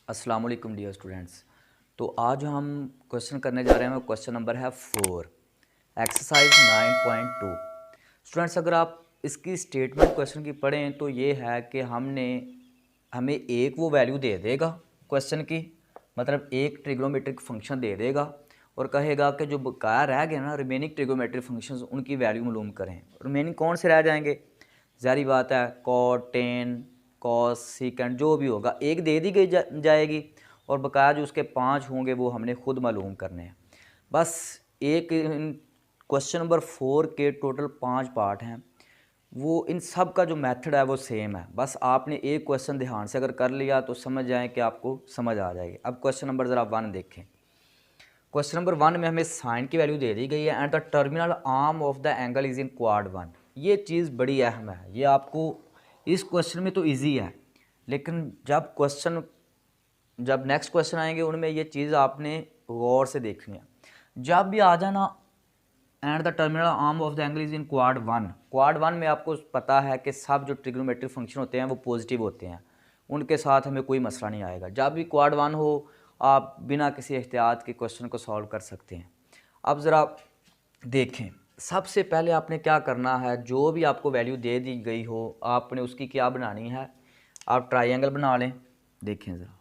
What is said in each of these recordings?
अस्सलाम वालेकुम dear students. तो आज जो हम क्वेश्चन करने जा रहे हैं वो क्वेश्चन नंबर है 4 एक्सरसाइज 9.2। स्टूडेंट्स अगर आप इसकी स्टेटमेंट क्वेश्चन की पढ़ें तो ये है कि हमें एक वो वैल्यू दे देगा क्वेश्चन की, मतलब एक ट्रिग्नोमेट्रिक फंक्शन दे देगा और कहेगा कि जो बकाया रह गए ना रिमेनिंग ट्रिग्नोमेट्रिक फंक्शंस उनकी वैल्यू मालूम करें। रिमेनिंग कौन से रह जाएंगे? ज़ाहिर बात है कॉट, टेन, कॉस, सीकेंड जो भी होगा एक दे दी गई जाएगी और बकाया जो उसके 5 होंगे वो हमने खुद मालूम करने हैं। बस एक क्वेश्चन नंबर 4 के टोटल 5 पार्ट हैं, वो इन सब का जो मेथड है वो सेम है। बस आपने एक क्वेश्चन ध्यान से अगर कर लिया तो समझ जाएं कि आपको समझ आ जाएगी। अब क्वेश्चन नंबर ज़रा 1 देखें। क्वेश्चन नंबर 1 में हमें साइन की वैल्यू दे दी गई है and the terminal arm of the angle is in quad 1। ये चीज़ बड़ी अहम है, ये आपको इस क्वेश्चन में तो इजी है, लेकिन जब नेक्स्ट क्वेश्चन आएंगे उनमें ये चीज़ आपने गौर से देखनी है। जब भी आ जाना and the terminal arm of the angle is in quad one में आपको पता है कि सब जो ट्रिग्नोमेट्रिक फंक्शन होते हैं वो पॉजिटिव होते हैं, उनके साथ हमें कोई मसला नहीं आएगा। जब भी क्वाड 1 हो आप बिना किसी एहतियात के क्वेश्चन को सॉल्व कर सकते हैं। अब ज़रा देखें, सबसे पहले आपने क्या करना है, जो भी आपको वैल्यू दे दी गई हो आपने उसकी क्या बनानी है, आप ट्रायंगल बना लें। देखें ज़रा,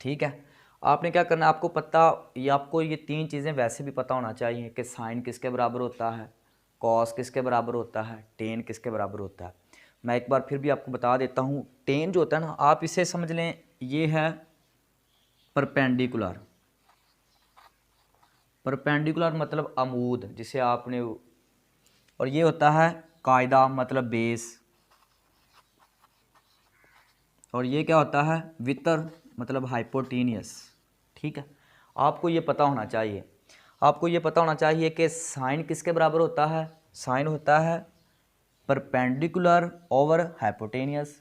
ठीक है। आपने क्या करना है, आपको ये 3 चीज़ें वैसे भी पता होना चाहिए कि साइन किसके बराबर होता है, कॉस किसके बराबर होता है, टेन किसके बराबर होता है। मैं एक बार फिर भी आपको बता देता हूँ। टेन जो होता है ना, आप इसे समझ लें ये है परपेंडिकुलर। परपेंडिकुलर मतलब अमूद जिसे आपने, और ये होता है कायदा मतलब बेस, और ये क्या होता है वितर मतलब हाइपोटेनियस। ठीक है, आपको ये पता होना चाहिए। आपको ये पता होना चाहिए कि साइन किसके बराबर होता है। साइन होता है परपेंडिकुलर ओवर हाइपोटेनियस,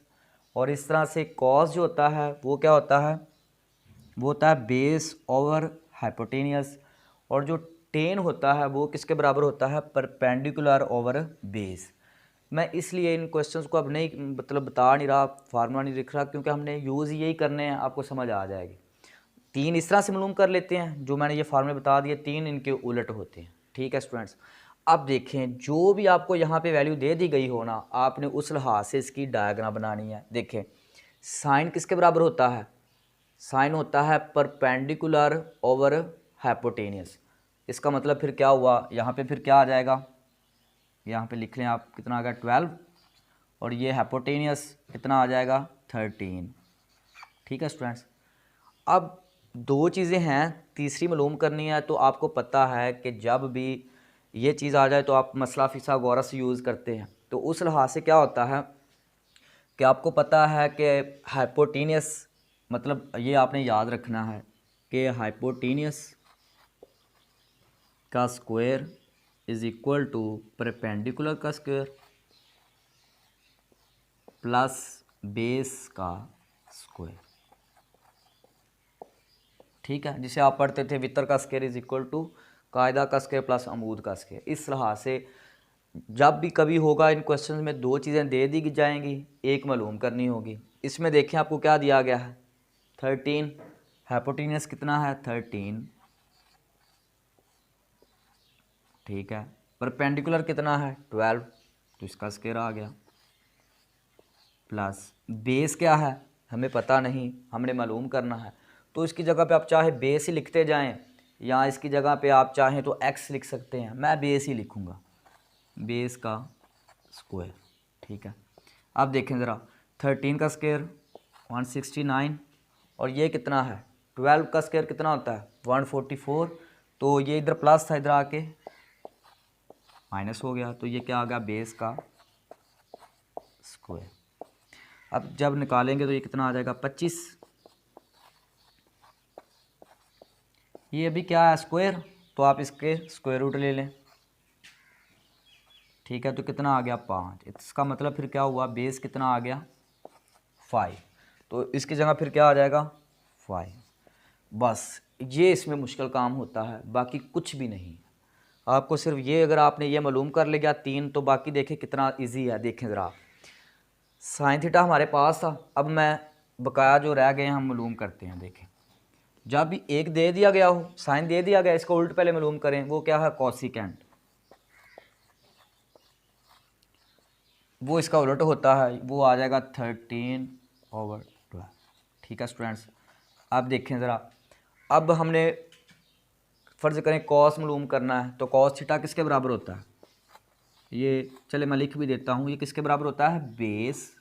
और इस तरह से कॉस जो होता है वो क्या होता है, वो होता है बेस ओवर हाइपोटेनियस, और जो टेन होता है वो किसके बराबर होता है, परपेंडिकुलर ओवर बेस। मैं इसलिए इन क्वेश्चंस को अब नहीं मतलब बता नहीं रहा, फार्मूला नहीं लिख रहा, क्योंकि हमने यूज़ यही करने हैं, आपको समझ आ जाएगी। 3 इस तरह से मालूम कर लेते हैं, जो मैंने ये फार्मूले बता दिए 3 इनके उलट होते हैं। ठीक है स्टूडेंट्स, अब देखें जो भी आपको यहाँ पे वैल्यू दे दी गई हो ना, आपने उस लिहाज से इसकी डायग्राम बनानी है। देखें साइन किसके बराबर होता है, साइन होता है परपेंडिकुलर ओवर हाइपोटेनियस। इसका मतलब फिर क्या हुआ, यहाँ पे फिर क्या आ जाएगा, यहाँ पे लिख लें आप, कितना आ गया 12, और ये हाइपोटेनियस कितना आ जाएगा 13। ठीक है स्टूडेंट्स, अब 2 चीज़ें हैं, तीसरी मालूम करनी है। तो आपको पता है कि जब भी ये चीज़ आ जाए तो आप मसला फिसागोरस यूज़ करते हैं। तो उस लिहाज से क्या होता है कि आपको पता है कि हाइपोटेनियस मतलब ये आपने याद रखना है कि हाइपोटेनियस का square is equal to perpendicular का स्क्वायर प्लस बेस का स्क्वायर। ठीक है, जिसे आप पढ़ते थे वितर का स्क्वायर इज इक्वल टू कायदा का स्क्वायर प्लस अमूद का स्क्वायर। इस लिहाज से जब भी कभी होगा इन क्वेश्चन में 2 चीज़ें दे दी जाएंगी, एक मालूम करनी होगी। इसमें देखें आपको क्या दिया गया है 13, हाइपोटेनियस कितना है 13, ठीक है, परपेंडिकुलर कितना है 12, तो इसका स्क्वायर आ गया, प्लस बेस क्या है हमें पता नहीं, हमने मालूम करना है। तो इसकी जगह पे आप चाहे बेस ही लिखते जाएं या इसकी जगह पे आप चाहें तो एक्स लिख सकते हैं, मैं बेस ही लिखूँगा, बेस का स्क्वायर। ठीक है, अब देखें ज़रा 13 का स्क्वायर 169, और ये कितना है 12 का स्क्वायर कितना होता है 144। तो ये इधर प्लस था, इधर आके माइनस हो गया, तो ये क्या आ गया बेस का स्क्वायर। अब जब निकालेंगे तो ये कितना आ जाएगा 25। ये अभी क्या है स्क्वायर, तो आप इसके स्क्वायर रूट ले लें। ठीक है, तो कितना आ गया 5। इसका मतलब फिर क्या हुआ, बेस कितना आ गया 5, तो इसकी जगह फिर क्या आ जाएगा 5। बस ये इसमें मुश्किल काम होता है, बाकी कुछ भी नहीं। आपको सिर्फ ये, अगर आपने ये मालूम कर लिया 3, तो बाकी देखें कितना इजी है। देखें ज़रा साइन थीटा हमारे पास था। अब मैं बकाया जो रह गए हम मालूम करते हैं। देखें, जब भी एक दे दिया गया हो, साइन दे दिया गया, इसका उल्ट पहले मालूम करें। वो क्या है? कोसिकेंट। वो इसका उलट होता है, वो आ जाएगा 13/12। ठीक है स्टूडेंट्स, अब देखें ज़रा। अब हमने फ़र्ज़ करें कॉस मालूम करना है, तो कॉस थीटा किसके बराबर होता है? ये चले मैं लिख भी देता हूँ। ये किसके बराबर होता है? Base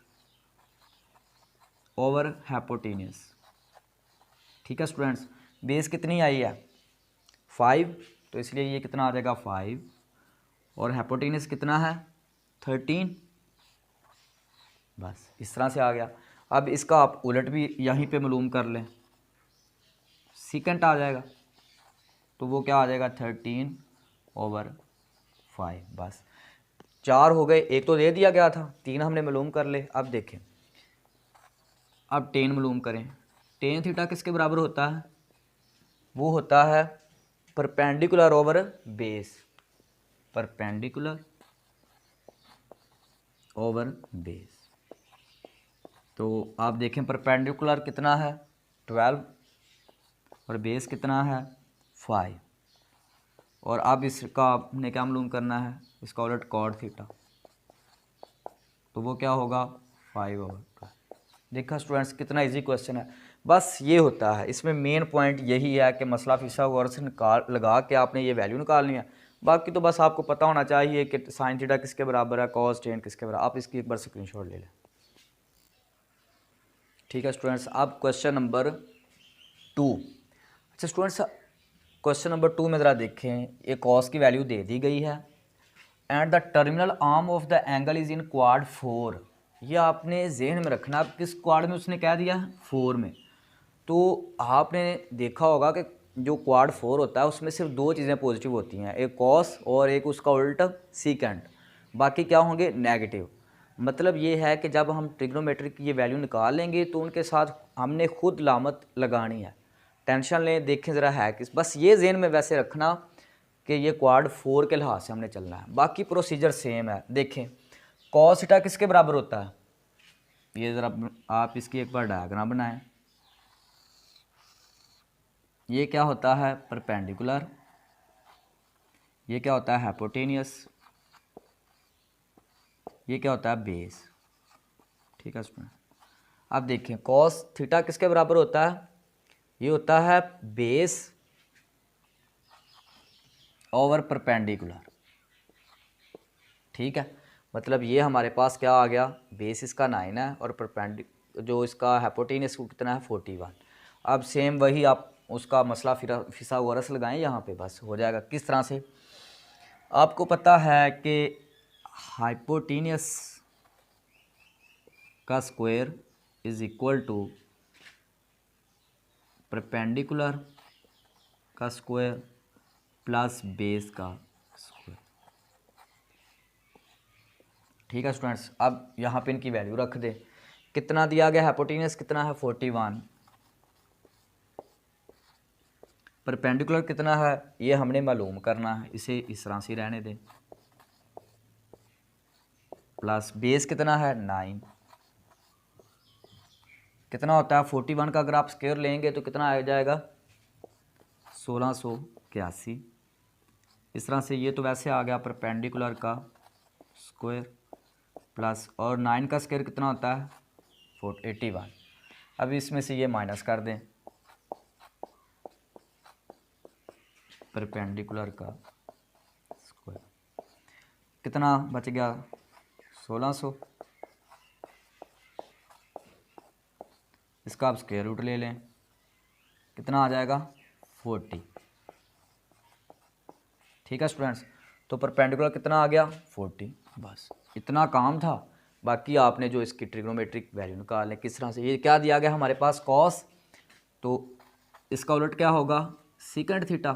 over hypotenuse. ठीक है स्टूडेंट्स, बेस कितनी आई है? 5, तो इसलिए ये कितना आ जाएगा? 5। और हाइपोटेन्यूस कितना है? 13। बस इस तरह से आ गया। अब इसका आप उलट भी यहीं पे मालूम कर लें, सीकेंट आ जाएगा। तो वो क्या आ जाएगा? 13/5। बस 4 हो गए, एक तो दे दिया गया था, 3 हमने मालूम कर ले। अब देखें, अब टेन मालूम करें। टेन थीटा किसके बराबर होता है? वो होता है perpendicular over base. Perpendicular over base. तो आप देखें परपेंडिकुलर कितना है? 12, और बेस कितना है? 5। और अब इसका आपने क्या मालूम करना है? इसका उलट कॉट थीटा, तो वो क्या होगा? 5/12। देखा स्टूडेंट्स, कितना इजी क्वेश्चन है। बस ये होता है, इसमें मेन पॉइंट यही है कि मसला फिसागोरस निकाल लगा के आपने ये वैल्यू निकालनी है। बाकी तो बस आपको पता होना चाहिए कि साइन थीटा किसके बराबर है, कॉस टेन किसके बराबर। आप इसकी एक बार स्क्रीनशॉट ले लें। ठीक है स्टूडेंट्स, अब क्वेश्चन नंबर 2। अच्छा स्टूडेंट्स, क्वेश्चन नंबर 2 में ज़रा देखें। ये कॉस की वैल्यू दे दी गई है and the terminal arm of the angle is in quad 4। ये आपने जहन में रखना। अब किस क्वाड में उसने कह दिया है? 4 में। तो आपने देखा होगा कि जो क्वाड 4 होता है उसमें सिर्फ 2 चीज़ें पॉजिटिव होती हैं, एक कॉस और एक उसका उल्टा सीकेंट। बाकी क्या होंगे? नेगेटिव। मतलब ये है कि जब हम ट्रिग्नोमेट्रिक की ये वैल्यू निकाल लेंगे तो उनके साथ हमने खुद लामत लगानी है। टेंशन लें, देखें ज़रा है किस। बस ये जहन में वैसे रखना कि ये क्वाड 4 के लिहाज से हमने चलना है। बाकी प्रोसीजर सेम है। देखें, कॉस थीटा किसके बराबर होता है? ये ज़रा आप इसकी एक बार डायग्राम बनाएं। ये क्या होता है? परपेंडिकुलर। ये क्या होता है? हाइपोटेनियस। ये क्या होता है? बेस। ठीक है स्टूडेंट, अब देखें कॉस थीटा किसके बराबर होता है? ये होता है बेस ओवर परपेंडिकुलर। ठीक है, मतलब ये हमारे पास क्या आ गया? बेस इसका 9 है और जो इसका हाइपोटेनियस कितना है? 41। अब सेम वही आप उसका मसला फिसागोरस लगाएं यहाँ पे, बस हो जाएगा। किस तरह से? आपको पता है कि हाइपोटेनियस का square is equal to perpendicular का स्क्वायर प्लस बेस का स्क्वायर। ठीक है स्टूडेंट्स, अब यहाँ पे इनकी वैल्यू रख दे। कितना दिया गया? हाइपोटेनियस कितना है? 41। परपेंडिकुलर कितना है? ये हमने मालूम करना है, इसे इस तरह से रहने दें। प्लस बेस कितना है? 9। कितना होता है? 41 का अगर आप स्क्वायर लेंगे तो कितना आ जाएगा? 1681। इस तरह से ये तो वैसे आ गया परपेंडिकुलर का स्क्वायर प्लस, और 9 का स्क्वायर कितना होता है? 81। अब इसमें से ये माइनस कर दें, परपेंडिकुलर का स्क्वायर कितना बच गया? 1600। इसका आप स्क्वायर रूट ले लें, कितना आ जाएगा? 40। ठीक है स्टूडेंट्स, तो परपेंडिकुलर कितना आ गया? 40। बस इतना काम था। बाकी आपने जो इसकी ट्रिग्नोमेट्रिक वैल्यू निकालने किस तरह से। ये क्या दिया गया हमारे पास? कॉस, तो इसका उलट क्या होगा? Secant theta.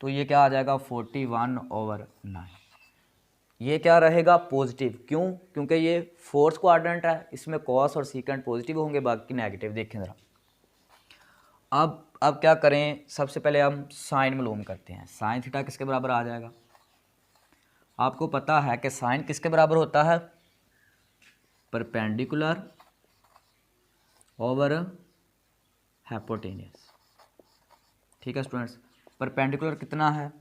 तो ये क्या आ जाएगा? 41/9। ये क्या रहेगा? पॉजिटिव। क्यों? क्योंकि ये फोर्थ क्वाड्रेंट है, इसमें कॉस और सीकेंट पॉजिटिव होंगे, बाकी नेगेटिव। देखें ज़रा, अब क्या करें? सबसे पहले हम साइन मालूम करते हैं। साइन थीटा किसके बराबर आ जाएगा? आपको पता है कि साइन किसके बराबर होता है? Perpendicular over hypotenuse. ठीक है स्टूडेंट्स, परपेंडिकुलर कितना है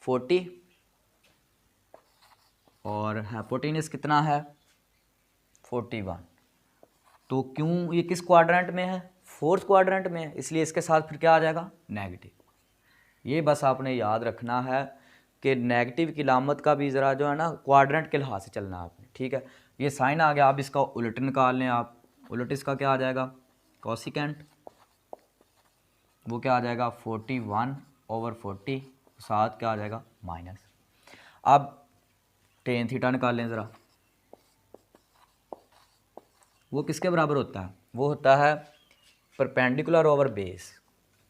40 और हाइपोटेन्यूस कितना है 41। तो क्यों ये किस क्वाड्रेंट में है, फोर्थ क्वाड्रेंट में है, इसलिए इसके साथ फिर क्या आ जाएगा नेगेटिव। ये बस आपने याद रखना है कि नेगेटिव की लामत का भी ज़रा जो है ना क्वाड्रेंट के लिहाज से चलना आपने। ठीक है, ये साइन आ गया, आप इसका उलट निकाल लें। आप उलट इसका क्या आ जाएगा कोसिकेंट, वो क्या आ जाएगा 41/40, साथ क्या आ जाएगा माइनस। अब टेन थीटा निकाल लें ज़रा, वो किसके बराबर होता है, वो होता है perpendicular over base,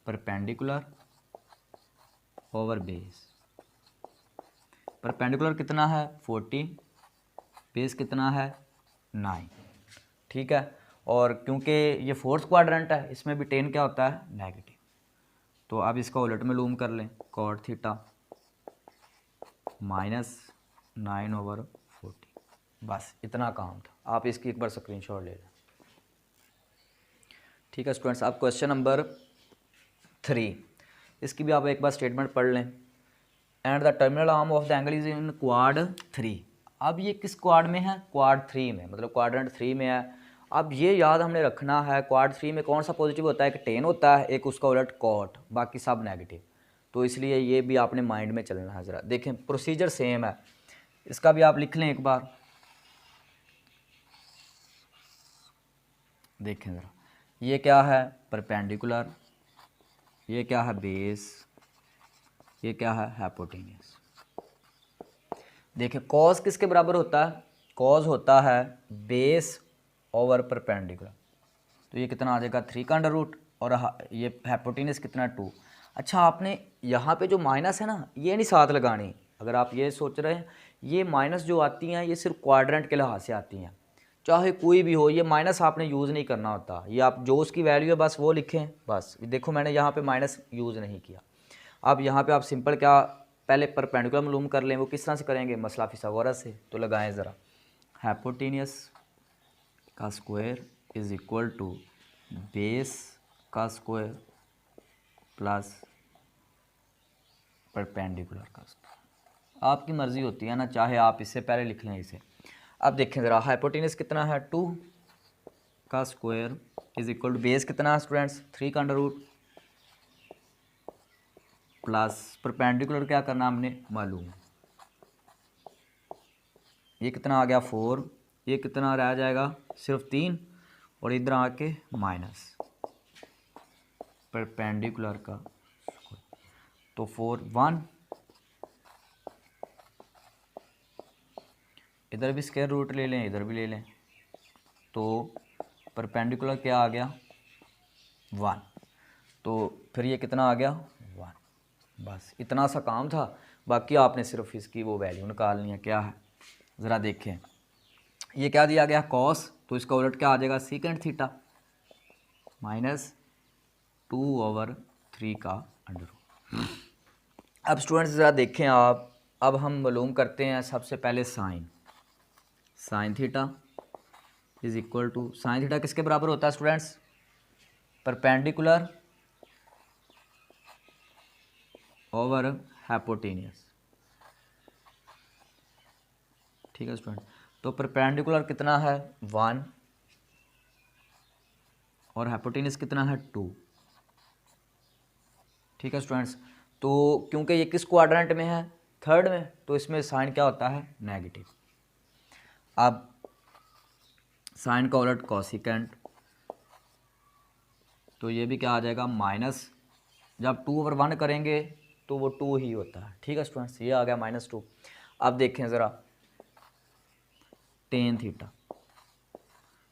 perpendicular over base. Perpendicular कितना है 40, बेस कितना है 9। ठीक है, और क्योंकि ये फोर्थ क्वाड्रेंट है इसमें भी टेन क्या होता है नेगेटिव, तो अब इसका उलट में लूम कर लें कॉट थीटा -9/40। बस इतना काम था, आप इसकी एक बार स्क्रीनशॉट ले लें। ठीक है स्टूडेंट्स, आप क्वेश्चन नंबर 3, इसकी भी आप एक बार स्टेटमेंट पढ़ लें। And the terminal arm of the angle is in quad 3। अब ये किस क्वाड में है, क्वाड 3 में, मतलब क्वाड्रेंट 3 में है। अब ये याद हमने रखना है क्वाड 3 में कौन सा पॉजिटिव होता है, एक टेन होता है, एक उसका उलट कॉट, बाकी सब नेगेटिव। तो इसलिए ये भी आपने माइंड में चलना है। ज़रा देखें प्रोसीजर सेम है, इसका भी आप लिख लें एक बार। देखें ज़रा, ये क्या है परपेंडिकुलर, ये क्या है बेस, ये क्या है हाइपोटेन्यूस। देखिए कॉज किसके बराबर होता है, कॉज होता है बेस ओवर परपेंडिकुलर। तो ये कितना आ जाएगा 3 का अंडर रूट, और ये हाइपोटेन्यूस कितना 2। अच्छा आपने यहाँ पे जो माइनस है ना ये नहीं साथ लगानी। अगर आप ये सोच रहे हैं ये माइनस जो आती हैं ये सिर्फ क्वाड्रेंट के लिहाज से आती हैं, चाहे कोई भी हो, ये माइनस आपने यूज़ नहीं करना होता। ये आप जो उसकी वैल्यू है बस वो लिखें। बस देखो मैंने यहाँ पे माइनस यूज़ नहीं किया। अब यहाँ पे आप सिंपल क्या पहले परपेंडिकुलर मालूम कर लें, वो किस तरह से करेंगे, मसला फिथागोरस से। तो लगाएं ज़रा, हाइपोटेन्यूस का square is equal to base का स्क्वायर प्लस परपेंडिकुलर का स्क्वायर। आपकी मर्ज़ी होती है ना, चाहे आप इससे पहले लिख लें इसे। अब देखें ज़रा, हाइपोटेन्यूस कितना है 2 का square is equal to base कितना है स्टूडेंट्स 3 का अंडर रूट प्लस परपेंडिकुलर क्या करना हमने मालूम, ये कितना आ गया 4, ये कितना रह जाएगा सिर्फ 3, और इधर आके माइनस परपेंडिकुलर का स्क्वायर। तो 4 1, इधर भी स्क्वायर रूट ले लें, इधर भी ले लें, तो परपेंडिकुलर क्या आ गया 1, तो फिर ये कितना आ गया 1। बस इतना सा काम था, बाकी आपने सिर्फ इसकी वो वैल्यू निकालनी है। क्या है ज़रा देखें, ये क्या दिया गया कॉस, तो इसका उलट क्या आ जाएगा सीकेंट थीटा -2/3 का अंडर रूट। अब स्टूडेंट्स ज़रा देखें आप, अब हम मालूम करते हैं सबसे पहले sine theta is equal to, sine theta किसके बराबर होता है स्टूडेंट्स, परपेंडिकुलर ओवर हाइपोटेन्यूस। ठीक है स्टूडेंट, तो परपेंडिकुलर कितना है 1 और हाइपोटेन्यूस कितना है 2। ठीक है स्टूडेंट्स, तो क्योंकि ये किस क्वाड्रेंट में है थर्ड में, तो इसमें साइन क्या होता है नेगेटिव। अब साइन का उलट कॉसिकेंट, तो ये भी क्या आ जाएगा माइनस, जब 2/1 करेंगे तो वो 2 ही होता है। ठीक है स्टूडेंट्स, ये आ गया -2। अब देखें ज़रा टेन थीटा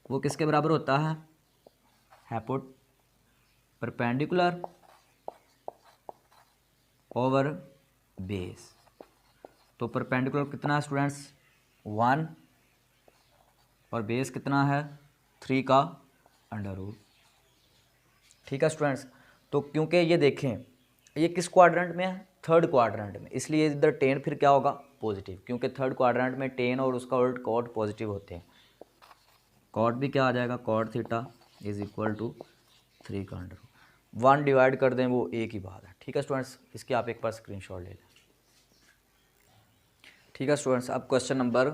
वो किसके बराबर होता है, परपेंडिकुलर ओवर बेस। तो परपेंडिकुलर कितना है स्टूडेंट्स 1 और बेस कितना है 3 का अंडर रूट। ठीक है स्टूडेंट्स, तो क्योंकि ये देखें ये किस क्वाड्रेंट में है थर्ड क्वाड्रेंट में, इसलिए इधर टेन फिर क्या होगा पॉजिटिव, क्योंकि थर्ड क्वाड्रेंट में टेन और उसका उलट कॉट पॉजिटिव होते हैं। कॉट भी क्या आ जाएगा, cot theta is equal to 3 का अंडर रूट। 1 डिवाइड कर दें वो एक ही बात है। ठीक है स्टूडेंट्स, इसकी आप एक बार स्क्रीनशॉट ले लें। ठीक है स्टूडेंट्स, अब क्वेश्चन नंबर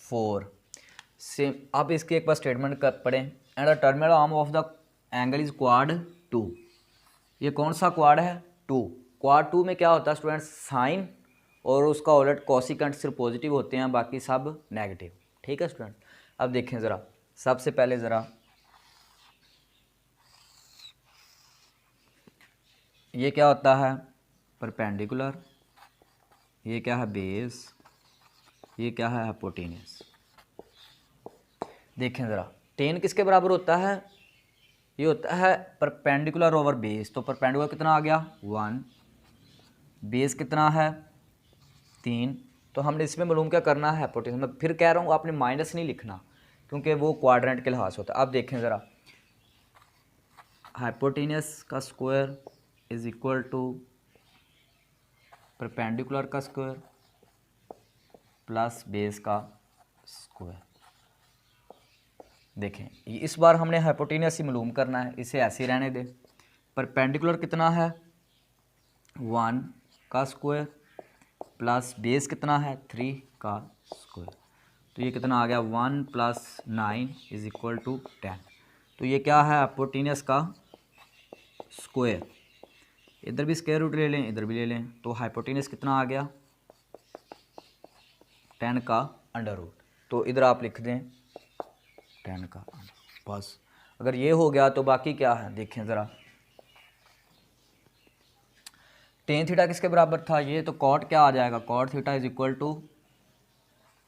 4 सेम, आप इसकी एक बार स्टेटमेंट कर पढ़ें। And the terminal arm of the angle is quad 2। ये कौन सा क्वाड है, 2। क्वाड 2 में क्या होता है स्टूडेंट्स, साइन और उसका उलट कोसिकेंट सिर्फ पॉजिटिव होते हैं, बाकी सब नेगेटिव। ठीक है स्टूडेंट, अब देखें ज़रा, सबसे पहले ज़रा ये क्या होता है, परपेंडिकुलर, ये क्या है बेस, ये क्या है हाइपोटेन्यूस। देखें ज़रा, टेन किसके बराबर होता है, ये होता है परपेंडिकुलर ओवर बेस। तो परपेंडिकुलर कितना आ गया 1, बेस कितना है 3। तो हमने इसमें मालूम क्या करना है, हाइपोटेन्यूस। मैं फिर कह रहा हूँ आपने माइनस नहीं लिखना क्योंकि वो क्वाड्रेंट के लिहाज से होता है। अब देखें ज़रा, हाइपोटेन्यूस का square is equal to perpendicular का स्क्वायर प्लस बेस का स्क्वायर। देखें इस बार हमने हाइपोटेन्यूस ही मालूम करना है, इसे ऐसे ही रहने दें। परपेंडिकुलर कितना है 1 का स्क्वायर प्लस बेस कितना है 3 का स्क्वायर। तो ये कितना आ गया 1 + 9 इज इक्वल टू 10। तो ये क्या है, हाइपोटेन्यूस का स्क्वायर। इधर भी स्क्वायर रूट ले लें, इधर भी ले लें, तो हाइपोटेन्यूस कितना आ गया 10 का अंडर रूट। तो इधर आप लिख दें 10 का बस। अगर ये हो गया तो बाकी क्या है, देखें ज़रा, टेन थीटा किसके बराबर था, ये तो कॉट क्या आ जाएगा, cot theta is equal to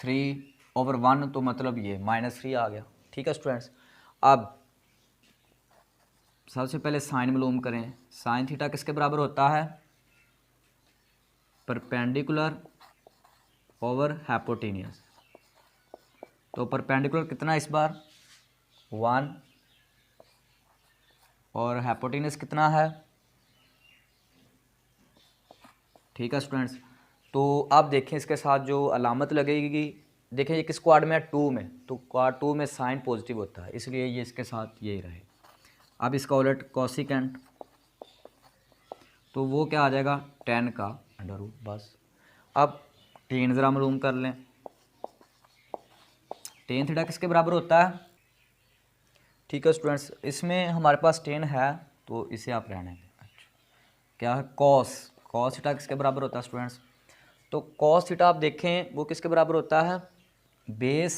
3/1, तो मतलब ये -3 आ गया। ठीक है स्टूडेंट्स, अब सबसे पहले साइन मालूम करें। साइन थीटा किसके बराबर होता है, परपेंडिकुलर ओवर हाइपोटेन्यूस। तो परपेंडिकुलर कितना इस बार 1 और हाइपोटेन्यूस कितना है। ठीक है स्टूडेंट्स, तो आप देखें इसके साथ जो अलामत लगेगी, देखें ये किस क्वाड में है 2 में, तो क्वाड 2 में साइन पॉजिटिव होता है, इसलिए ये इसके साथ यही रहे। अब इसका उलट कोसिकेंट, तो वो क्या आ जाएगा 10 का अंडर रूट बस। अब टेन ज़रा मालूम कर लें, टेन थीटा किसके बराबर होता है। ठीक है स्टूडेंट्स, इसमें हमारे पास 10 है तो इसे आप रहने दें। अच्छा, क्या है कॉस, कॉस थीटा किसके बराबर होता है स्टूडेंट्स, तो कॉस थीटा आप देखें वो किसके बराबर होता है, बेस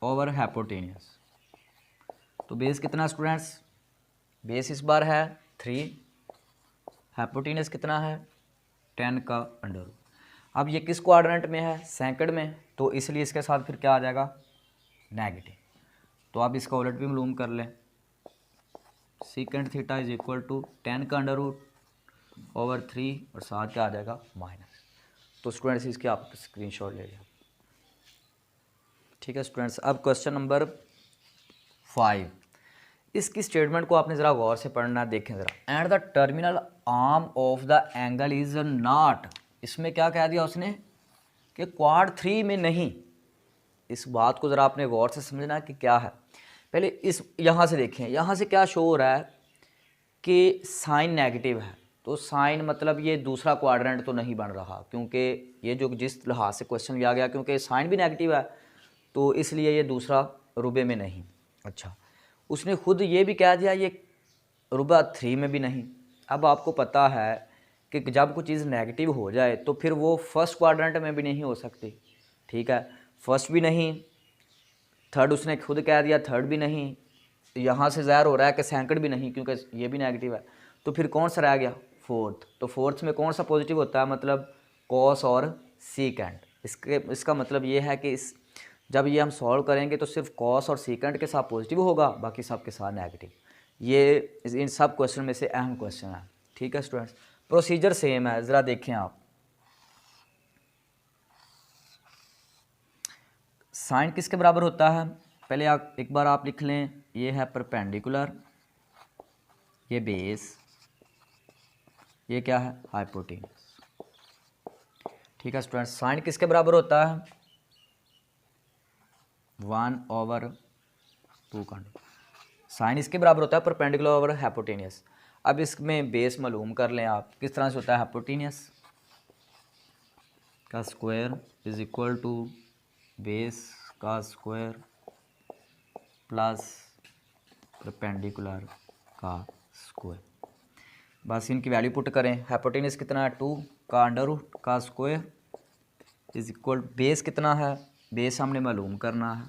ओवर हाइपोटेन्यूस। तो बेस कितना स्टूडेंट्स, बेस इस बार है 3, हाइपोटेन्यूस कितना है 10 का अंडर रूट। अब ये किस क्वाड्रेंट में है, सेकंड में, तो इसलिए इसके साथ फिर क्या आ जाएगा नेगेटिव। तो आप इसका उलट भी मालूम कर लें, secant theta is equal to 10 का अंडर रूट ओवर 3 और साथ क्या आ जाएगा माइनस। तो स्टूडेंट्स इसके आप स्क्रीनशॉट ले लें। ठीक है स्टूडेंट्स, अब क्वेश्चन नंबर 5, इसकी स्टेटमेंट को आपने ज़रा गौर से पढ़ना। देखें ज़रा, and the terminal arm of the angle is not, इसमें क्या कह दिया उसने कि क्वाड 3 में नहीं। इस बात को ज़रा आपने गौर से समझना कि क्या है। पहले इस यहाँ से देखें, यहाँ से क्या शो हो रहा है कि साइन नेगेटिव है, तो साइन मतलब ये दूसरा क्वाड्रेंट तो नहीं बन रहा, क्योंकि ये जो जिस लिहाज से क्वेश्चन लिया गया, क्योंकि साइन भी नेगेटिव है तो इसलिए ये दूसरा रुबे में नहीं। अच्छा, उसने खुद ये भी कह दिया ये रुबा 3 में भी नहीं। अब आपको पता है कि जब कोई चीज़ नेगेटिव हो जाए तो फिर वो फर्स्ट क्वाड्रेंट में भी नहीं हो सकती। ठीक है, फर्स्ट भी नहीं, थर्ड उसने खुद कह दिया थर्ड भी नहीं, यहाँ से ज़ाहिर हो रहा है कि सेकंड भी नहीं क्योंकि ये भी नेगेटिव है। तो फिर कौन सा रह गया फोर्थ, तो फोर्थ में कौन सा पॉजिटिव होता है, मतलब कॉस और सीकेंट। इसका मतलब ये है कि जब ये हम सॉल्व करेंगे तो सिर्फ कॉस और सीकेंट के साथ पॉजिटिव होगा, बाकी सब के साथ नेगेटिव। ये इन सब क्वेश्चन में से अहम क्वेश्चन है। ठीक है स्टूडेंट्स, प्रोसीजर सेम है, ज़रा देखें आप। साइन किसके बराबर होता है, पहले आप एक बार आप लिख लें, ये है परपेंडिकुलर, ये बेस, ये क्या है हाइपोटेन्यूस। ठीक है स्टूडेंट्स, साइन किसके बराबर होता है, 1/2 का अंडर। साइन इसके बराबर होता है परपेंडिकुलर ओवर हाइपोटेनियस। अब इसमें बेस मालूम कर लें आप, किस तरह से होता है। हाइपोटेनियस का square is equal to base का स्क्वायर प्लस परपेंडिकुलर का स्क्वायर। बस इनकी वैल्यू पुट करें। हाइपोटेनियस कितना है 2 का अंडर रूट का स्क्वायर इज इक्वल, बेस कितना है, बेस हमने मालूम करना है,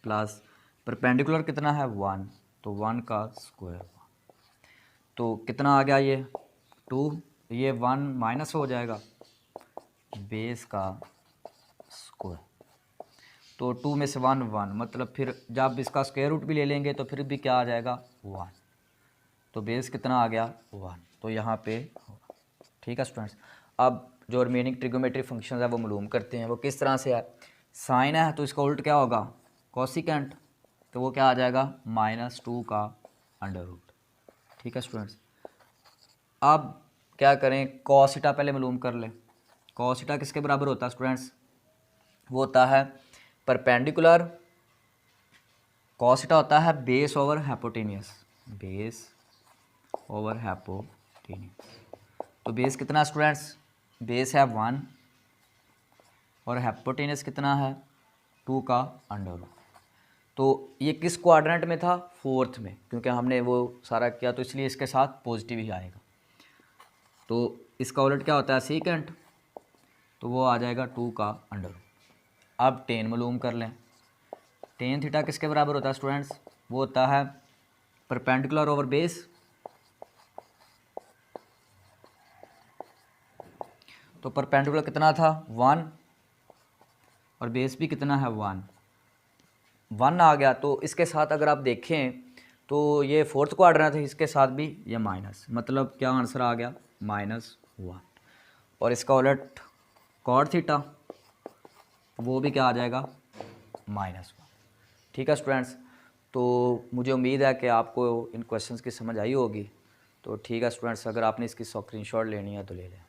प्लस परपेंडिकुलर कितना है 1, तो 1 का स्क्वायर। तो कितना आ गया ये 2, ये 1 माइनस हो जाएगा बेस का स्क्वायर। तो 2 में से 1 1, मतलब फिर जब इसका स्क्वायर रूट भी ले लेंगे तो फिर भी क्या आ जाएगा 1। तो बेस कितना आ गया 1, तो यहाँ पे होगा। ठीक है स्टूडेंट्स। अब जो रिमेनिंग ट्रिगोमेट्री फंक्शन है वो मालूम करते हैं। वो किस तरह से है, साइन है तो इसका उल्ट क्या होगा कोसिकेंट, तो वो क्या आ जाएगा -2 का अंडर रूट। ठीक है स्टूडेंट्स। अब क्या करें, कॉस थीटा पहले मालूम कर लें। कॉस थीटा किसके बराबर होता है स्टूडेंट्स, वो होता है परपेंडिकुलर, कॉस थीटा होता है base over hypotenuse, base over hypotenuse. तो बेस कितना स्टूडेंट्स, बेस है 1 और हाइपोटेनियस कितना है 2 का अंडर रूट। तो ये किस क्वाड्रेंट में था, 4th में, क्योंकि हमने वो सारा किया तो इसलिए इसके साथ पॉजिटिव ही आएगा। तो इसका उलट क्या होता है सीकेंट, तो वो आ जाएगा 2 का अंडर रूट। अब टेन मालूम कर लें। टेन थीटा किसके बराबर होता है स्टूडेंट्स, वो होता है परपेंडिकुलर ओवर बेस, तो परपेंडिकुलर कितना था 1 और बेस भी कितना है 1 आ गया। तो इसके साथ अगर आप देखें तो ये 4th क्वाड्रेंट है, इसके साथ भी ये माइनस, मतलब क्या आंसर आ गया -1। और इसका उलट कॉट थीटा, वो भी क्या आ जाएगा -1। ठीक है स्टूडेंट्स। तो मुझे उम्मीद है कि आपको इन क्वेश्चंस की समझ आई होगी। तो ठीक है स्टूडेंट्स, अगर आपने इसकी स्क्रीनशॉट लेनी है तो ले लें।